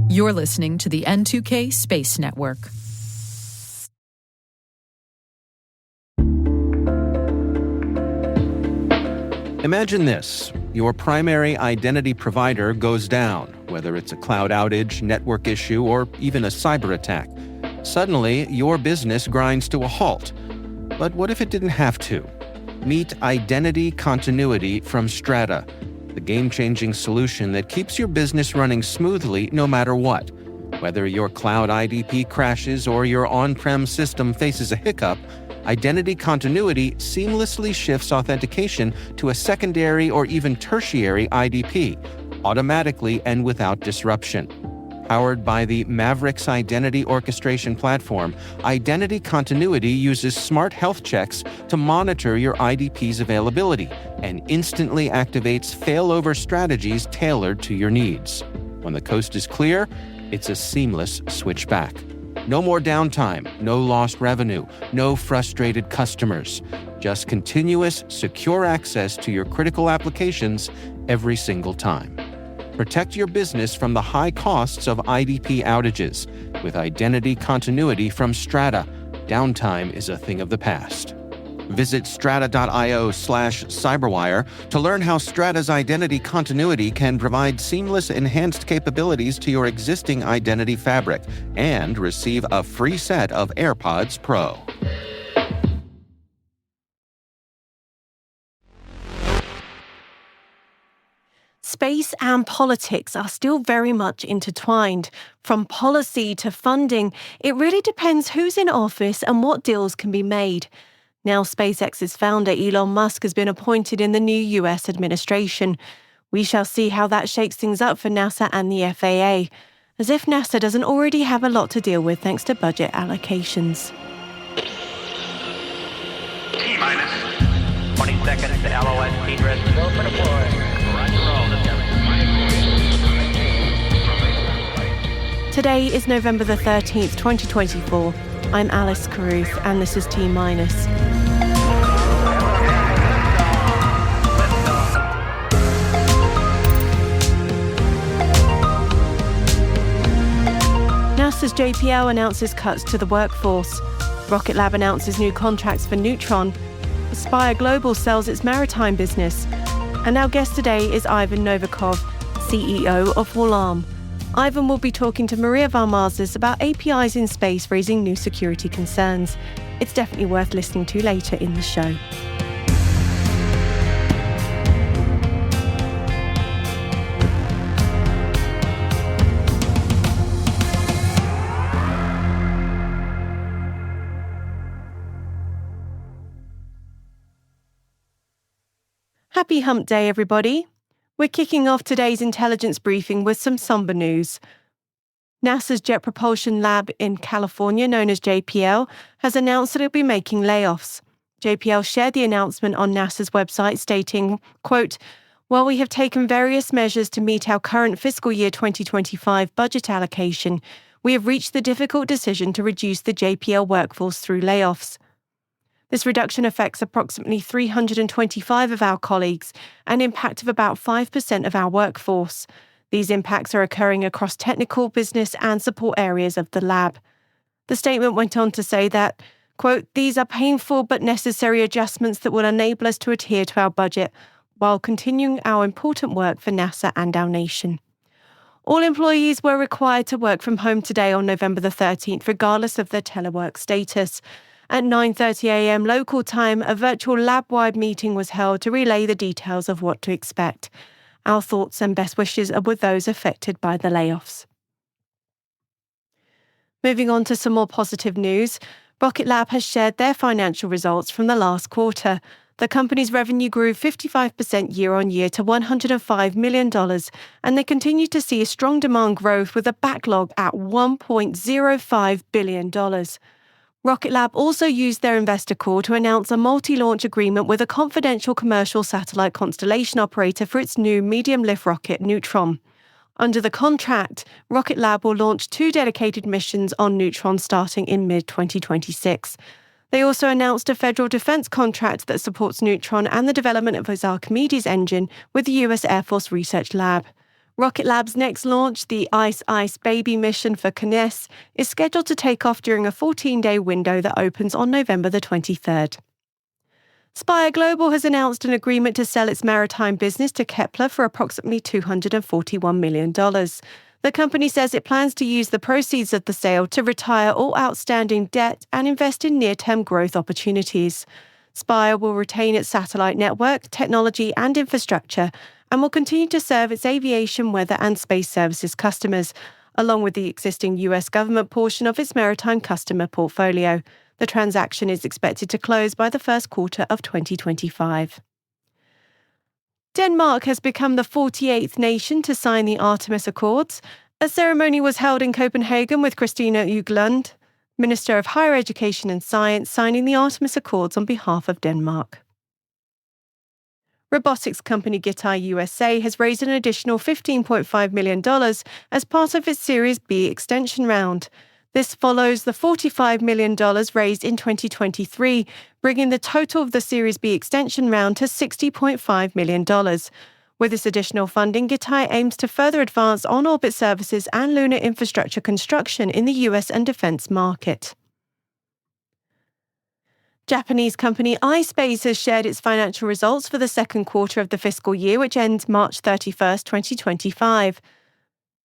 You're listening to the N2K Space Network. Imagine this. Your primary identity provider goes down, whether it's a cloud outage, network issue, or even a cyber attack. Suddenly, your business grinds to a halt. But what if it didn't have to? Meet Identity Continuity from Strata, the game-changing solution that keeps your business running smoothly no matter what. Whether your cloud IDP crashes or your on-prem system faces a hiccup, Identity Continuity seamlessly shifts authentication to a secondary or even tertiary IDP, automatically and without disruption. Powered by the Mavericks Identity Orchestration Platform, Identity Continuity uses smart health checks to monitor your IDP's availability and instantly activates failover strategies tailored to your needs. When the coast is clear, it's a seamless switch back. No more downtime, no lost revenue, no frustrated customers. Just continuous, secure access to your critical applications every single time. Protect your business from the high costs of IDP outages. With Identity Continuity from Strata, downtime is a thing of the past. Visit strata.io/cyberwire to learn how Strata's Identity Continuity can provide seamless enhanced capabilities to your existing identity fabric and receive a free set of AirPods Pro. Space and politics are still very much intertwined. From policy to funding, it really depends who's in office and what deals can be made. Now, SpaceX's founder Elon Musk has been appointed in the new US administration. We shall see how that shakes things up for NASA and the FAA, as if NASA doesn't already have a lot to deal with thanks to budget allocations. T-minus 20 seconds to LOS. T-dress is open. Deploy. Roger, roll. Today is November the 13th, 2024. I'm Alice Carruth, and this is T-minus. NASA's JPL announces cuts to the workforce. Rocket Lab announces new contracts for Neutron. Spire Global sells its maritime business. And our guest today is Ivan Novikov, CEO of Wallarm. Ivan will be talking to Maria Varmazis about APIs in space raising new security concerns. It's definitely worth listening to later in the show. Happy Hump Day, everybody. We're kicking off today's intelligence briefing with some somber news. NASA's Jet Propulsion Lab in California, known as JPL, has announced that it'll be making layoffs. JPL shared the announcement on NASA's website stating, quote, "While we have taken various measures to meet our current fiscal year 2025 budget allocation, we have reached the difficult decision to reduce the JPL workforce through layoffs. This reduction affects approximately 325 of our colleagues, an impact of about 5% of our workforce. These impacts are occurring across technical, business, and support areas of the lab." The statement went on to say that, quote, "These are painful but necessary adjustments that will enable us to adhere to our budget while continuing our important work for NASA and our nation." All employees were required to work from home today on November the 13th, regardless of their telework status. At 9:30 a.m. local time, a virtual lab-wide meeting was held to relay the details of what to expect. Our thoughts and best wishes are with those affected by the layoffs. Moving on to some more positive news, Rocket Lab has shared their financial results from the last quarter. The company's revenue grew 55% year-on-year to $105 million, and they continue to see a strong demand growth with a backlog at $1.05 billion. Rocket Lab also used their investor call to announce a multi-launch agreement with a confidential commercial satellite constellation operator for its new medium-lift rocket, Neutron. Under the contract, Rocket Lab will launch 2 dedicated missions on Neutron starting in mid-2026. They also announced a federal defense contract that supports Neutron and the development of its Archimedes engine with the US Air Force Research Lab. Rocket Lab's next launch, the Ice Baby mission for Kinéis, is scheduled to take off during a 14-day window that opens on November the 23rd. Spire Global has announced an agreement to sell its maritime business to Kpler for approximately $241 million. The company says it plans to use the proceeds of the sale to retire all outstanding debt and invest in near-term growth opportunities. Spire will retain its satellite network, technology and infrastructure and will continue to serve its aviation, weather and space services customers, along with the existing US government portion of its maritime customer portfolio. The transaction is expected to close by the first quarter of 2025. Denmark has become the 48th nation to sign the Artemis Accords. A ceremony was held in Copenhagen with Christina Uglund, Minister of Higher Education and Science, signing the Artemis Accords on behalf of Denmark. Robotics company Guitar USA has raised an additional $15.5 million as part of its Series B extension round. This follows the $45 million raised in 2023, bringing the total of the Series B extension round to $60.5 million. With this additional funding, Guitar aims to further advance on-orbit services and lunar infrastructure construction in the US and defense market. Japanese company iSpace has shared its financial results for the second quarter of the fiscal year, which ends March 31st, 2025.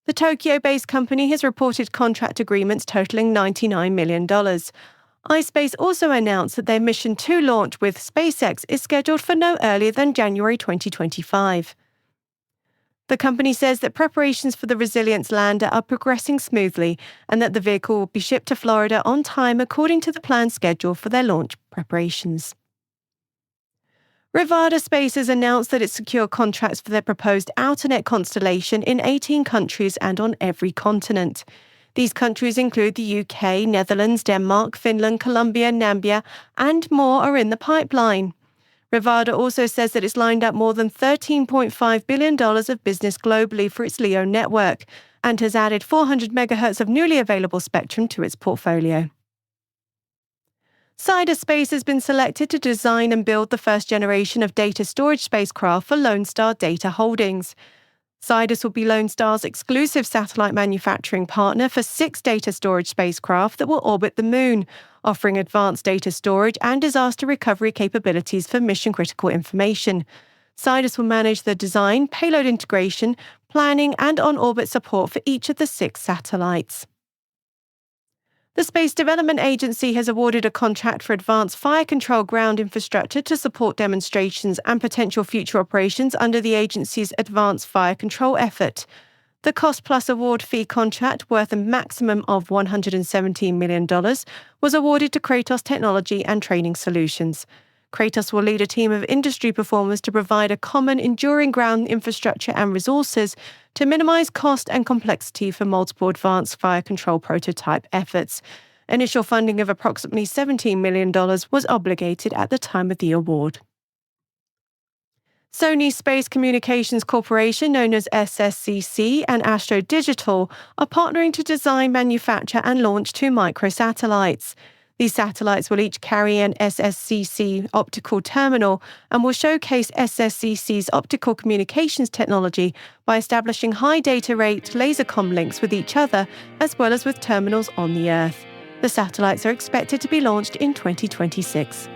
The Tokyo-based company has reported contract agreements totaling $99 million. iSpace also announced that their Mission 2 launch with SpaceX is scheduled for no earlier than January 2025. The company says that preparations for the Resilience lander are progressing smoothly and that the vehicle will be shipped to Florida on time according to the planned schedule for their launch preparations. Rivada Space has announced that it secured contracts for their proposed Outernet constellation in 18 countries and on every continent. These countries include the UK, Netherlands, Denmark, Finland, Colombia, Namibia, and more are in the pipeline. Rivada also says that it's lined up more than $13.5 billion of business globally for its LEO network and has added 400 MHz of newly available spectrum to its portfolio. Sidus Space has been selected to design and build the first generation of data storage spacecraft for Lone Star Data Holdings. Sidus will be Lone Star's exclusive satellite manufacturing partner for 6 data storage spacecraft that will orbit the Moon, offering advanced data storage and disaster recovery capabilities for mission-critical information. Sidus will manage the design, payload integration, planning, and on-orbit support for each of the 6 satellites. The Space Development Agency has awarded a contract for advanced fire control ground infrastructure to support demonstrations and potential future operations under the agency's advanced fire control effort. The cost-plus award fee contract, worth a maximum of $117 million, was awarded to Kratos Technology and Training Solutions. Kratos will lead a team of industry performers to provide a common, enduring ground infrastructure and resources to minimize cost and complexity for multiple advanced fire control prototype efforts. Initial funding of approximately $17 million was obligated at the time of the award. Sony Space Communications Corporation, known as SSCC, and Astro Digital are partnering to design, manufacture, and launch 2 microsatellites. These satellites will each carry an SSCC optical terminal and will showcase SSCC's optical communications technology by establishing high data rate laser comm links with each other as well as with terminals on the Earth. The satellites are expected to be launched in 2026.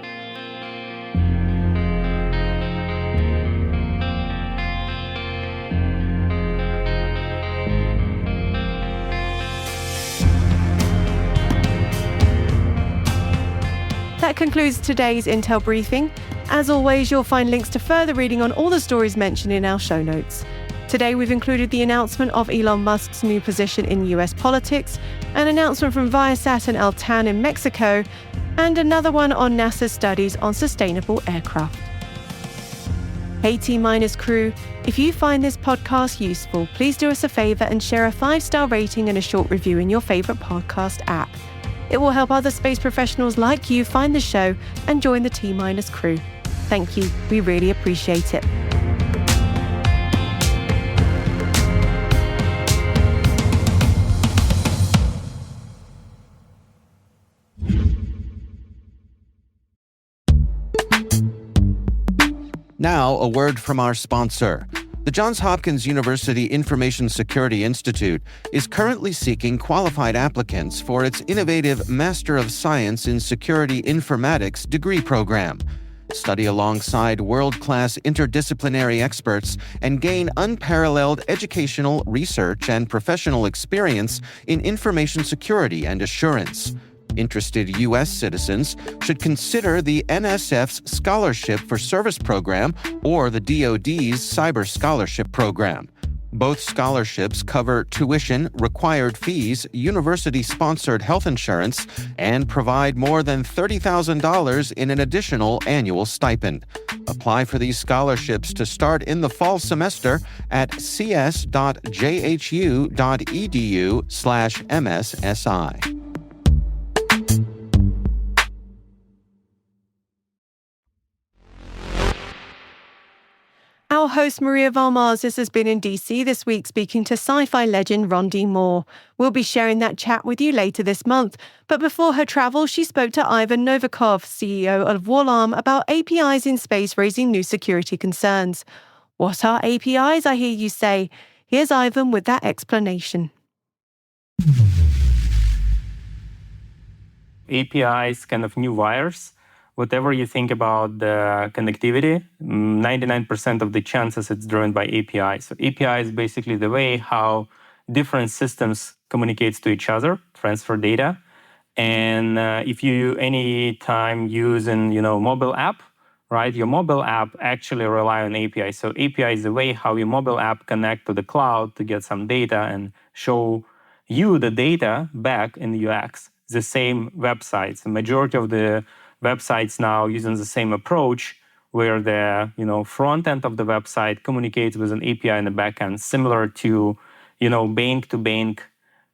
That concludes today's Intel briefing. As always, you'll find links to further reading on all the stories mentioned in our show notes. Today, we've included the announcement of Elon Musk's new position in US politics, an announcement from Viasat and Altan in Mexico, and another one on NASA's studies on sustainable aircraft. Hey T- crew, if you find this podcast useful, please do us a favor and share a 5-star rating and a short review in your favorite podcast app. It will help other space professionals like you find the show and join the T- crew. Thank you. We really appreciate it. Now, a word from our sponsor. The Johns Hopkins University Information Security Institute is currently seeking qualified applicants for its innovative Master of Science in Security Informatics degree program. Study alongside world-class interdisciplinary experts and gain unparalleled educational, research, and professional experience in information security and assurance. Interested U.S. citizens should consider the NSF's Scholarship for Service program or the DoD's Cyber Scholarship program. Both scholarships cover tuition, required fees, university-sponsored health insurance, and provide more than $30,000 in an additional annual stipend. Apply for these scholarships to start in the fall semester at cs.jhu.edu/MSSI. Our host Maria Valmarzis has been in DC this week speaking to sci-fi legend Ron D. Moore. We'll be sharing that chat with you later this month. But before her travel, she spoke to Ivan Novikov, CEO of Wallarm, about APIs in space raising new security concerns. What are APIs, I hear you say? Here's Ivan with that explanation. APIs, kind of new wires. Whatever you think about the connectivity, 99% of the chances it's driven by API. So API is basically the way how different systems communicate to each other, transfer data. And if you any time use mobile app, right? Your mobile app actually rely on API. So API is the way how your mobile app connect to the cloud to get some data and show you the data back in the UX. The same websites. The majority of the websites now using the same approach, where the front end of the website communicates with an API in the back end, similar to bank-to-bank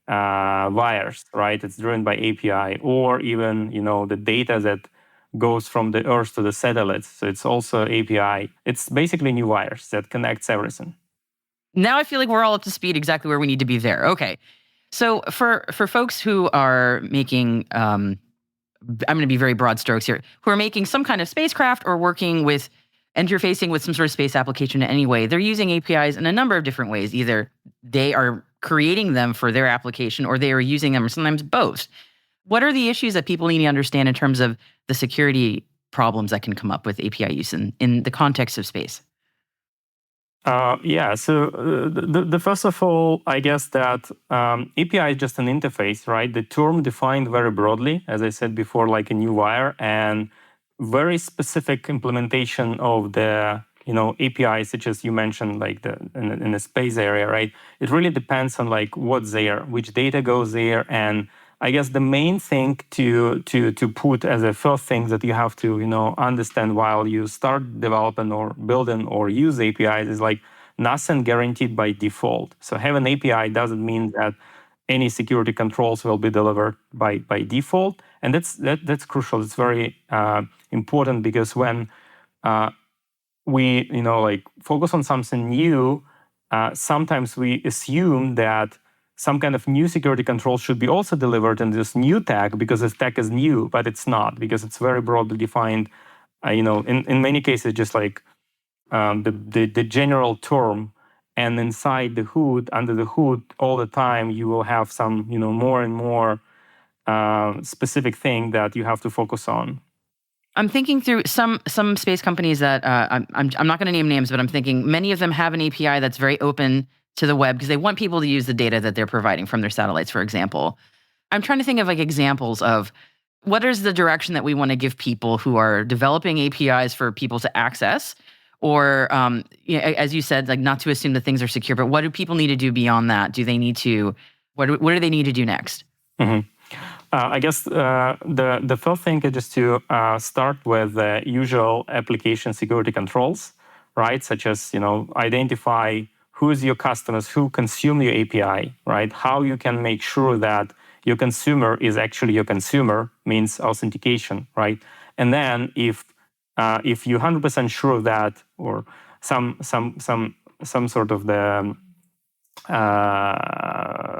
wires, right? It's driven by API, or even the data that goes from the Earth to the satellites. So it's also API. It's basically new wires that connects everything. Now I feel like we're all up to speed exactly where we need to be there. Okay. So for folks who are making, I'm going to be very broad strokes here, who are making some kind of spacecraft or working with, interfacing with some sort of space application in any way, they're using APIs in a number of different ways. Either they are creating them for their application or they are using them, or sometimes both. What are the issues that people need to understand in terms of the security problems that can come up with API use in the context of space? So the first of all, I guess that API is just an interface, right? The term defined very broadly, as I said before, like a new wire, and very specific implementation of the API, such as you mentioned, like in the space area, right? It really depends on like what's there, which data goes there, and I guess the main thing to put as a first thing that you have to understand while you start developing or building or use APIs is like nothing guaranteed by default. So having API doesn't mean that any security controls will be delivered by default, and that's crucial. It's very important, because when we focus on something new, sometimes we assume that some kind of new security control should be also delivered in this new tag because this tag is new, but it's not, because it's very broadly defined. In many cases, just like the general term, and inside the hood, under the hood, all the time, you will have some more and more specific thing that you have to focus on. I'm thinking through some space companies that I'm not going to name names, but I'm thinking many of them have an API that's very open to the web because they want people to use the data that they're providing from their satellites, for example. I'm trying to think of like examples of what is the direction that we want to give people who are developing APIs for people to access, or as you said, like not to assume that things are secure, but what do people need to do beyond that? Do they need to, what do they need to do next? Mm-hmm. I guess the first thing is just to start with the usual application security controls, right? Such as identify who's your customers, who consume your API, right? How you can make sure that your consumer is actually your consumer, means authentication, right? And then if you're 100% sure of that, or some sort of the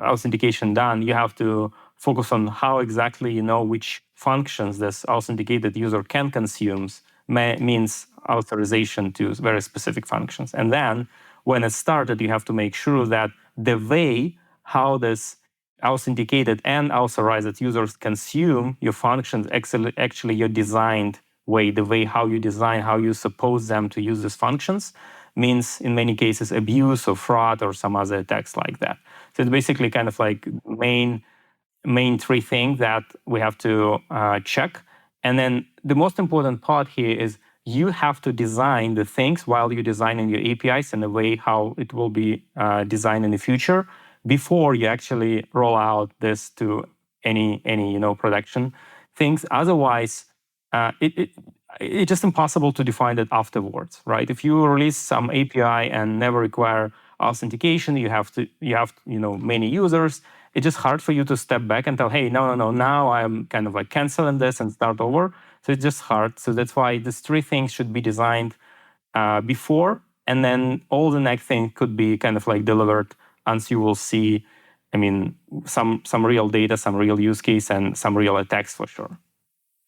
authentication done, you have to focus on how exactly which functions this authenticated user can consume, means authorization to very specific functions. And then when it started, you have to make sure that the way how this authenticated and authorized users consume your functions actually your designed way, the way how you design, how you suppose them to use these functions, means in many cases abuse or fraud or some other attacks like that. So it's basically kind of like main three things that we have to check. And then the most important part here is you have to design the things while you're designing your APIs in a way how it will be designed in the future before you actually roll out this to any production things. Otherwise, it's just impossible to define it afterwards, right? If you release some API and never require authentication, you have many users. It's just hard for you to step back and tell, hey, no, now I'm kind of like canceling this and start over. So it's just hard. So that's why these three things should be designed before, and then all the next thing could be kind of like delivered once you will see, some real data, some real use case, and some real attacks for sure.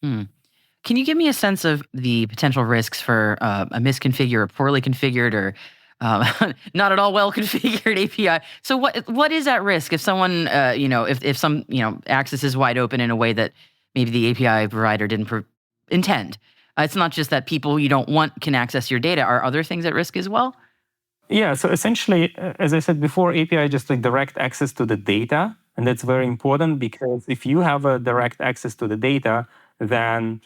Can you give me a sense of the potential risks for a misconfigured or poorly configured or not at all well configured API? So what is at risk if someone, if some access is wide open in a way that maybe the API provider didn't intend? It's not just that people you don't want can access your data. Are other things at risk as well? Yeah. So essentially, as I said before, API just like direct access to the data, and that's very important because if you have a direct access to the data, then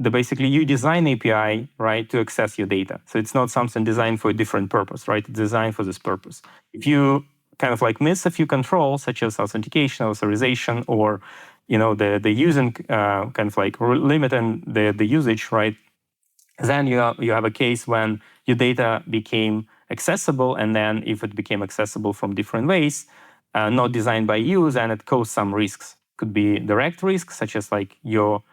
basically you design API, right, to access your data. So it's not something designed for a different purpose, right? It's designed for this purpose. If you kind of like miss a few controls, such as authentication, authorization, or the using kind of like limiting the usage, right? Then you have a case when your data became accessible, and then if it became accessible from different ways, not designed by you, then it caused some risks. Could be direct risks, such as like your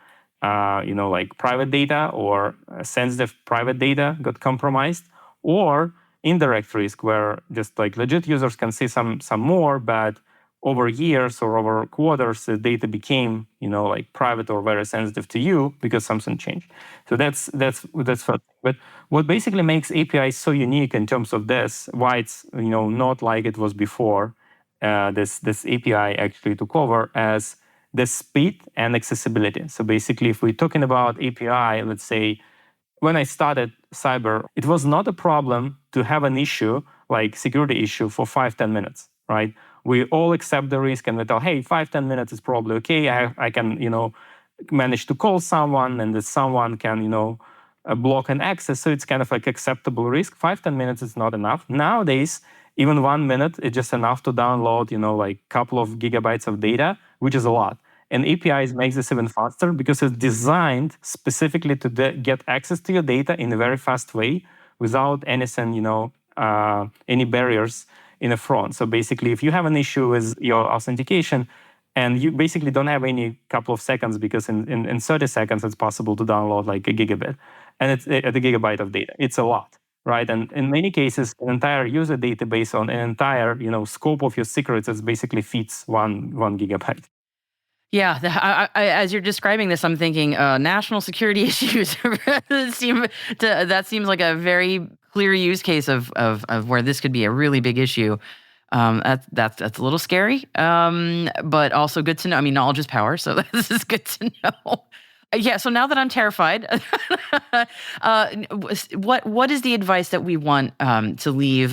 like private data or sensitive private data got compromised, or indirect risk where just like legit users can see some more, but over years or over quarters, the data became like private or very sensitive to you because something changed. So that's first. But what basically makes API so unique in terms of this, why it's not like it was before, this API actually took over as the speed and accessibility. So basically, if we're talking about API, let's say, when I started cyber, it was not a problem to have an issue, like security issue, for 5-10 minutes, right? We all accept the risk and we tell, hey, 5-10 minutes is probably okay. I can, manage to call someone, and that someone can, block an access. So it's kind of like acceptable risk. 5-10 minutes is not enough. Nowadays, even 1 minute is just enough to download, like a couple of gigabytes of data, which is a lot. And APIs makes this even faster because it's designed specifically to get access to your data in a very fast way without anything, any barriers in the front. So basically, if you have an issue with your authentication and you basically don't have any couple of seconds, because in 30 seconds, it's possible to download like a gigabit, and it's a gigabyte of data. It's a lot, right? And in many cases, an entire user database on an entire, scope of your secrets is basically fits one gigabyte. Yeah, as you're describing this, I'm thinking national security issues. That seems like a very clear use case of where this could be a really big issue. That's a little scary, but also good to know. Knowledge is power, so this is good to know. Yeah. So now that I'm terrified, what is the advice that we want to leave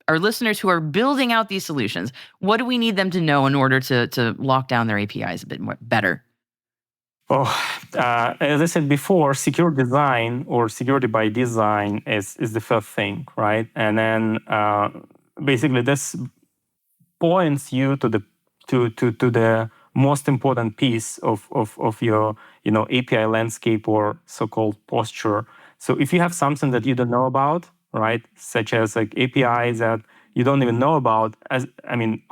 our listeners who are building out these solutions? What do we need them to know in order to lock down their APIs a bit better? Oh, as I said before, secure design or security by design is the first thing, right? And then basically this points you to the most important piece of your API landscape or so-called posture. So if you have something that you don't know about, right, such as like APIs that you don't even know about,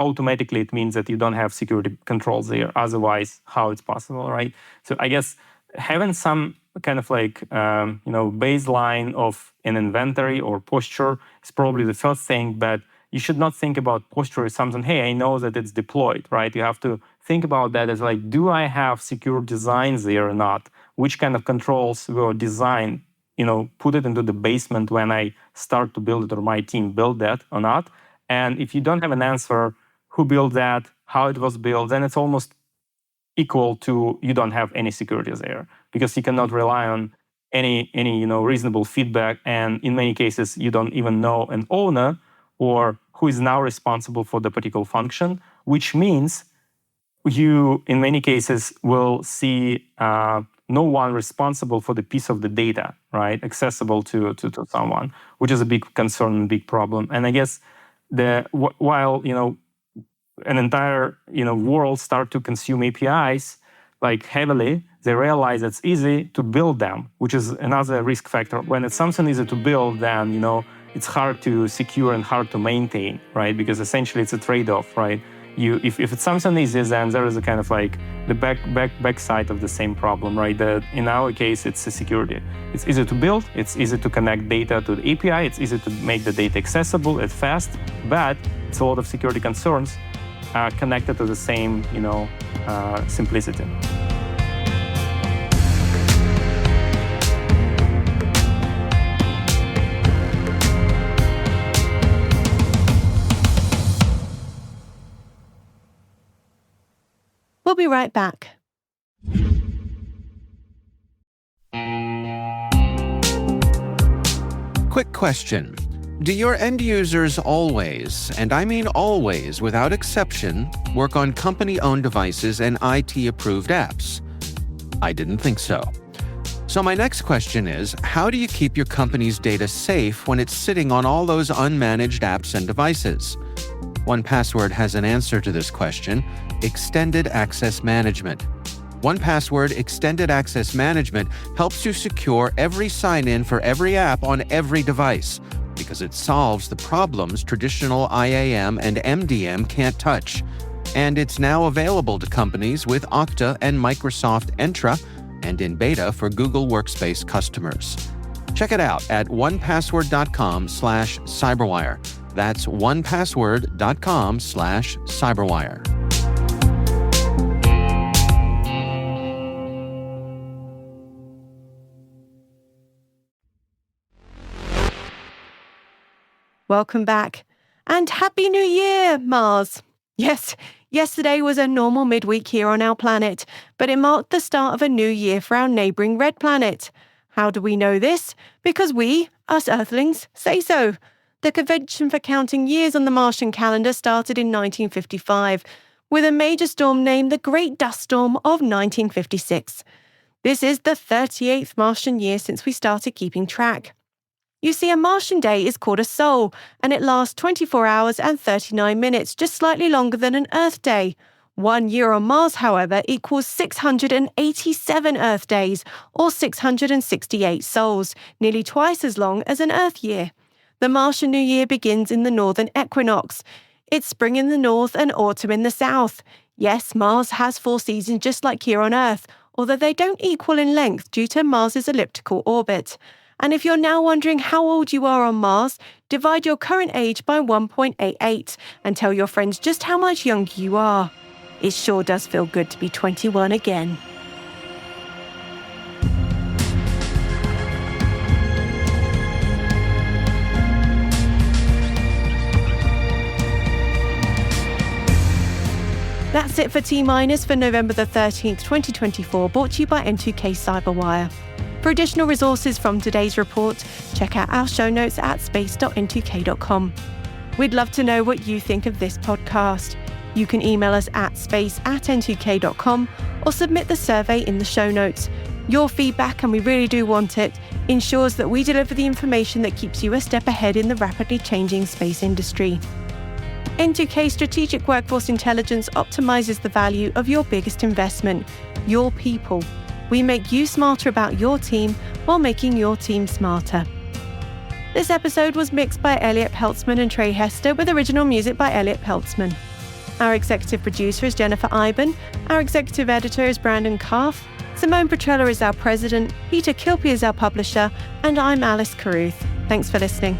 automatically it means that you don't have security controls there. Otherwise, how it's possible, right? So I guess having some kind of like baseline of an inventory or posture is probably the first thing, but you should not think about posture as something, hey, I know that it's deployed, right? You have to think about that as like, do I have secure designs there or not? Which kind of controls were designed put it into the basement when I start to build it or my team build that or not. And if you don't have an answer, who built that, how it was built, then it's almost equal to you don't have any security there, because you cannot rely on any reasonable feedback. And in many cases, you don't even know an owner or who is now responsible for the particular function, which means you, in many cases, will see no one responsible for the piece of the data, right, accessible to someone, which is a big concern and big problem. And I guess while an entire world start to consume APIs like heavily, they realize it's easy to build them, which is another risk factor. When it's something easy to build, then it's hard to secure and hard to maintain, right? Because essentially it's a trade-off, right? If it's something easy, then there is a kind of like the back side of the same problem, right? That in our case, it's the security. It's easy to build, it's easy to connect data to the API, it's easy to make the data accessible, it's fast, but it's a lot of security concerns connected to the same, simplicity. We'll be right back. Quick question. Do your end users always, and I mean always without exception, work on company-owned devices and IT-approved apps? I didn't think so. So my next question is, how do you keep your company's data safe when it's sitting on all those unmanaged apps and devices? 1Password has an answer to this question: Extended Access Management. 1Password Extended Access Management helps you secure every sign-in for every app on every device, because it solves the problems traditional IAM and MDM can't touch. And it's now available to companies with Okta and Microsoft Entra, and in beta for Google Workspace customers. Check it out at 1password.com/cyberwire. That's 1password.com/cyberwire. Welcome back. And Happy New Year, Mars. Yes, yesterday was a normal midweek here on our planet, but it marked the start of a new year for our neighbouring red planet. How do we know this? Because we, us Earthlings, say so. The convention for counting years on the Martian calendar started in 1955, with a major storm named the Great Dust Storm of 1956. This is the 38th Martian year since we started keeping track. You see, a Martian day is called a sol, and it lasts 24 hours and 39 minutes, just slightly longer than an Earth day. 1 year on Mars, however, equals 687 Earth days, or 668 sols, nearly twice as long as an Earth year. The Martian New Year begins in the northern equinox. It's spring in the north and autumn in the south. Yes, Mars has 4 seasons just like here on Earth, although they don't equal in length due to Mars's elliptical orbit. And if you're now wondering how old you are on Mars, divide your current age by 1.88 and tell your friends just how much younger you are. It sure does feel good to be 21 again. That's it for T-Minus for November the 13th, 2024, brought to you by N2K Cyberwire. For additional resources from today's report, check out our show notes at space.n2k.com. We'd love to know what you think of this podcast. You can email us at space@n2k.com or submit the survey in the show notes. Your feedback, and we really do want it, ensures that we deliver the information that keeps you a step ahead in the rapidly changing space industry. N2K Strategic Workforce Intelligence optimizes the value of your biggest investment, your people. We make you smarter about your team while making your team smarter. This episode was mixed by Elliot Peltzman and Trey Hester, with original music by Elliot Peltzman. Our executive producer is Jennifer Iben. Our executive editor is Brandon Karff. Simone Petrella is our president. Peter Kilpie is our publisher. And I'm Alice Carruth. Thanks for listening.